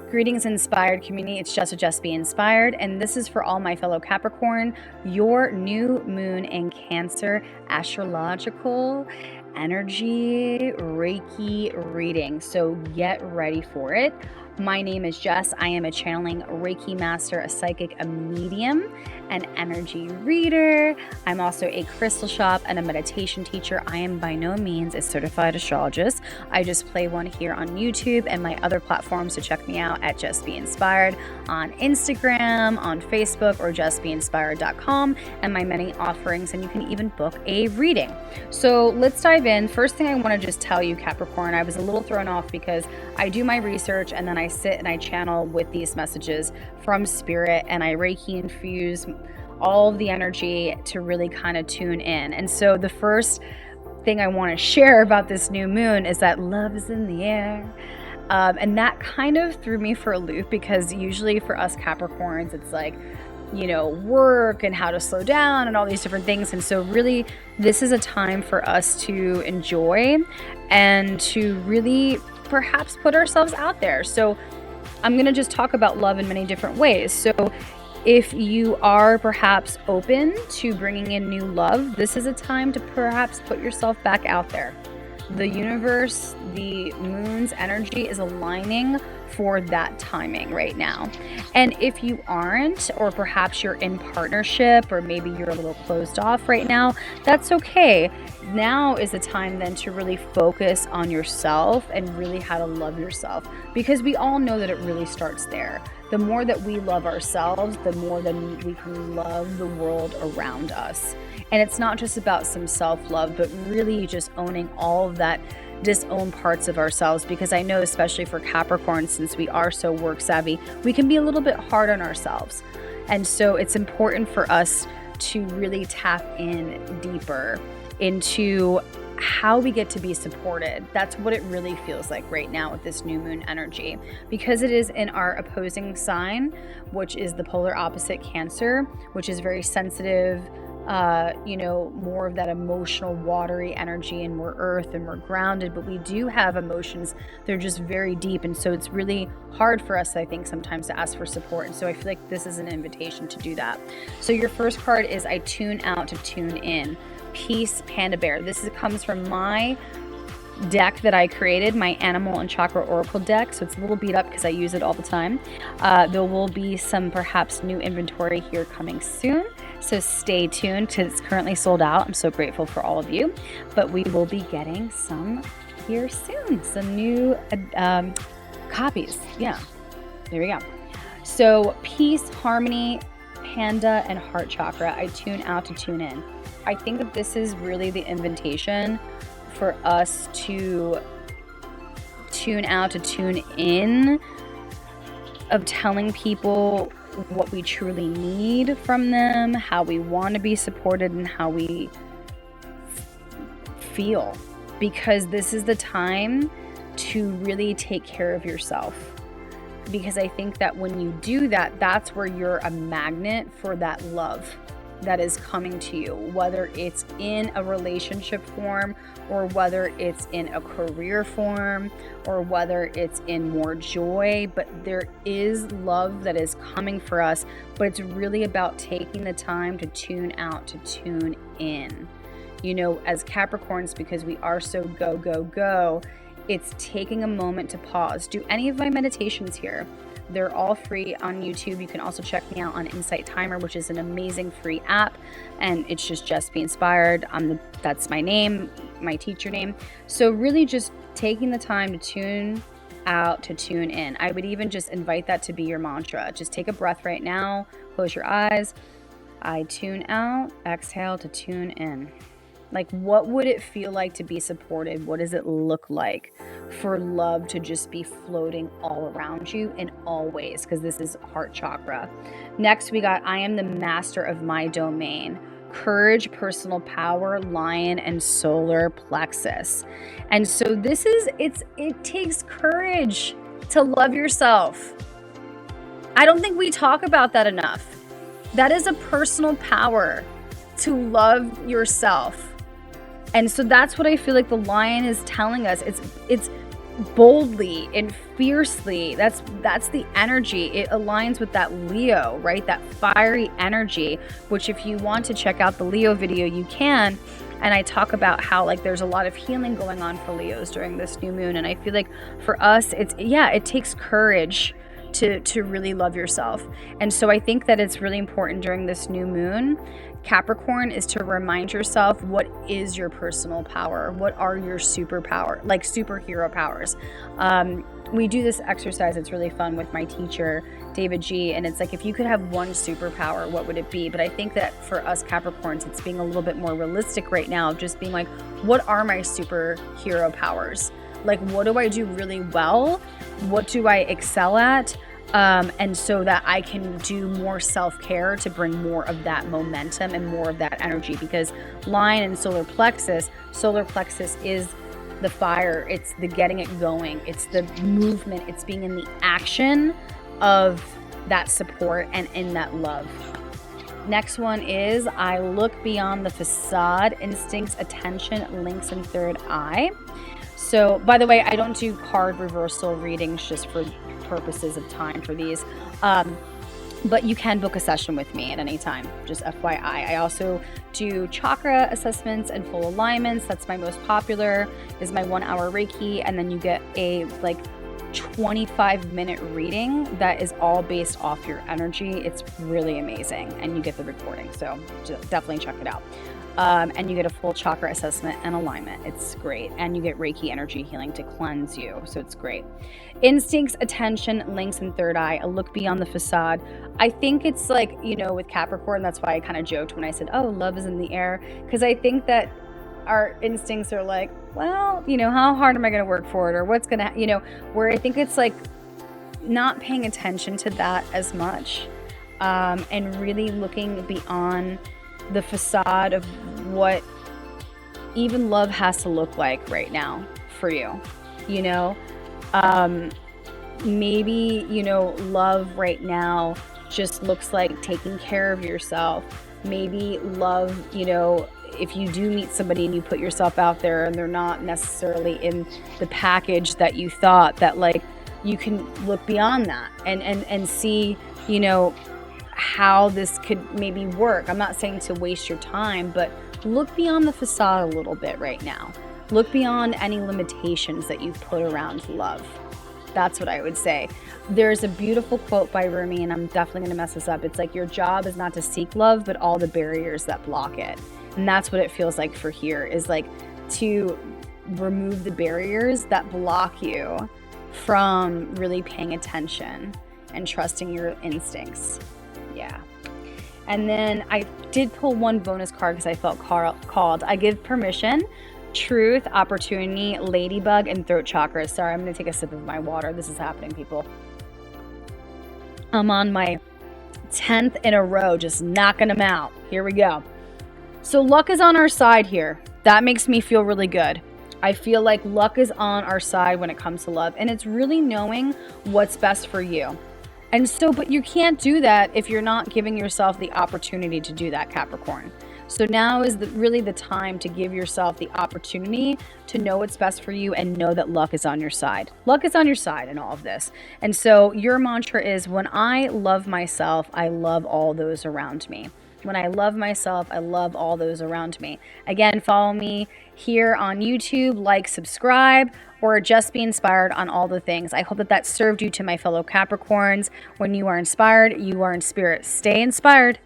Greetings, inspired community. It's Just Be Inspired, and this is for all my fellow Capricorn, your new moon in Cancer astrological energy Reiki reading. So get ready for it. My name is Jess. I am a channeling Reiki master, a psychic, a medium, an energy reader. I'm also a crystal shop and a meditation teacher. I am by no means a certified astrologist. I just play one here on YouTube and my other platforms, so check me out at Just Be Inspired on Instagram, on Facebook, or justbeinspired.com, and my many offerings, and you can even book a reading. So let's dive in. First thing I want to just tell you, Capricorn, I was a little thrown off because I do my research and then I sit and I channel with these messages from spirit, and I Reiki infuse all of the energy to really kind of tune in. And so the first thing I want to share about this new moon is that love is in the air. And that kind of threw me for a loop, because usually for us Capricorns, it's like, work and how to slow down and all these different things. And so really, this is a time for us to enjoy and to really perhaps put ourselves out there. So I'm going to just talk about love in many different ways. So if you are perhaps open to bringing in new love, this is a time to perhaps put yourself back out there. The universe, the moon's energy is aligning for that timing right now. And if you aren't, or perhaps you're in partnership, or maybe you're a little closed off right now, that's okay. Now is the time then to really focus on yourself and really how to love yourself, because we all know that it really starts there. The more that we love ourselves, the more then we can love the world around us. And it's not just about some self-love, but really just owning all of that disowned parts of ourselves, because I know, especially for Capricorn, since we are so work savvy, we can be a little bit hard on ourselves. And so it's important for us to really tap in deeper into how we get to be supported. That's what it really feels like right now with this new moon energy, because it is in our opposing sign, which is the polar opposite Cancer, which is very sensitive, more of that emotional, watery energy, and we're earth and we're grounded, but we do have emotions. They're just very deep. And so it's really hard for us, I think, sometimes to ask for support. And so I feel like this is an invitation to do that. So your first card is I tune out to tune in. Peace, Panda Bear. This comes from my deck that I created, my Animal and Chakra Oracle deck. So it's a little beat up because I use it all the time. There will be some perhaps new inventory here coming soon. So stay tuned, because it's currently sold out. I'm so grateful for all of you. But we will be getting some here soon. Some new copies. Yeah, there we go. So peace, harmony, Panda, and heart chakra. I tune out to tune in. I think that this is really the invitation for us to tune out, to tune in, of telling people what we truly need from them, how we want to be supported, and how we feel. Because this is the time to really take care of yourself. Because I think that when you do that, that's where you're a magnet for that love that is coming to you, whether it's in a relationship form, or whether it's in a career form, or whether it's in more joy. But there is love that is coming for us, but it's really about taking the time to tune out, to tune in. As Capricorns, because we are so go, go, go, it's taking a moment to pause. Do any of my meditations here. They're all free on YouTube. You can also check me out on Insight Timer, which is an amazing free app, and it's just Be Inspired. That's my name, my teacher name. So really just taking the time to tune out, to tune in. I would even just invite that to be your mantra. Just take a breath right now, close your eyes. I tune out, exhale to tune in. Like, what would it feel like to be supported? What does it look like for love to just be floating all around you in all ways? Because this is heart chakra. Next, we got I am the master of my domain. Courage, personal power, lion, and solar plexus. And so this is, it takes courage to love yourself. I don't think we talk about that enough. That is a personal power, to love yourself. And so that's what I feel like the lion is telling us. It's boldly and fiercely. That's the energy. It aligns with that Leo, right? That fiery energy, which if you want to check out the Leo video, you can. And I talk about how like there's a lot of healing going on for Leos during this new moon. And I feel like for us, it takes courage to really love yourself. And so I think that it's really important during this new moon, Capricorn, is to remind yourself, what is your personal power? What are your superpower, like superhero powers? We do this exercise. It's really fun with my teacher, David G. And it's like, if you could have one superpower, what would it be? But I think that for us Capricorns, it's being a little bit more realistic right now, just being like, what are my superhero powers? Like, what do I do really well? What do I excel at? And so that I can do more self-care to bring more of that momentum and more of that energy, because Lion and solar plexus is the fire. It's the getting it going. It's the movement. It's being in the action of that support and in that love. Next one is, I look beyond the facade, instincts, attention, links, and third eye. So, by the way, I don't do card reversal readings just for purposes of time for these. But you can book a session with me at any time, just FYI. I also do chakra assessments and full alignments. That's my most popular, is my 1 hour Reiki. And then you get a like 25-minute reading that is all based off your energy. It's really amazing. And you get the recording. So definitely check it out. And you get a full chakra assessment and alignment. It's great. And you get Reiki energy healing to cleanse you. So it's great. Instincts, attention, links, and third eye, a look beyond the facade. I think it's like, with Capricorn, that's why I kind of joked when I said, oh, love is in the air. Because I think that our instincts are like, well, how hard am I going to work for it? Or what's going to, where I think it's like not paying attention to that as much. And really looking beyond the facade of what even love has to look like right now for you. Maybe, love right now just looks like taking care of yourself. Maybe love, if you do meet somebody and you put yourself out there and they're not necessarily in the package that you thought, that like you can look beyond that and see, how this could maybe work. I'm not saying to waste your time, but look beyond the facade a little bit right now. Look beyond any limitations that you've put around love. That's what I would say. There's a beautiful quote by Rumi, and I'm definitely going to mess this up. It's like, your job is not to seek love, but all the barriers that block it. And that's what it feels like for here, is like to remove the barriers that block you from really paying attention and trusting your instincts. Yeah. And then I did pull one bonus card because I felt called. I give permission, truth, opportunity, ladybug, and throat chakra. Sorry, I'm going to take a sip of my water. This is happening, people. I'm on my 10th in a row, just knocking them out. Here we go. So luck is on our side here. That makes me feel really good. I feel like luck is on our side when it comes to love. And it's really knowing what's best for you. And so, but you can't do that if you're not giving yourself the opportunity to do that, Capricorn. So now is really the time to give yourself the opportunity to know what's best for you and know that luck is on your side. Luck is on your side in all of this. And so your mantra is, when I love myself, I love all those around me. When I love myself, I love all those around me. Again, follow me here on YouTube, like, subscribe, or just be inspired on all the things. I hope that served you, to my fellow Capricorns. When you are inspired, you are in spirit. Stay inspired.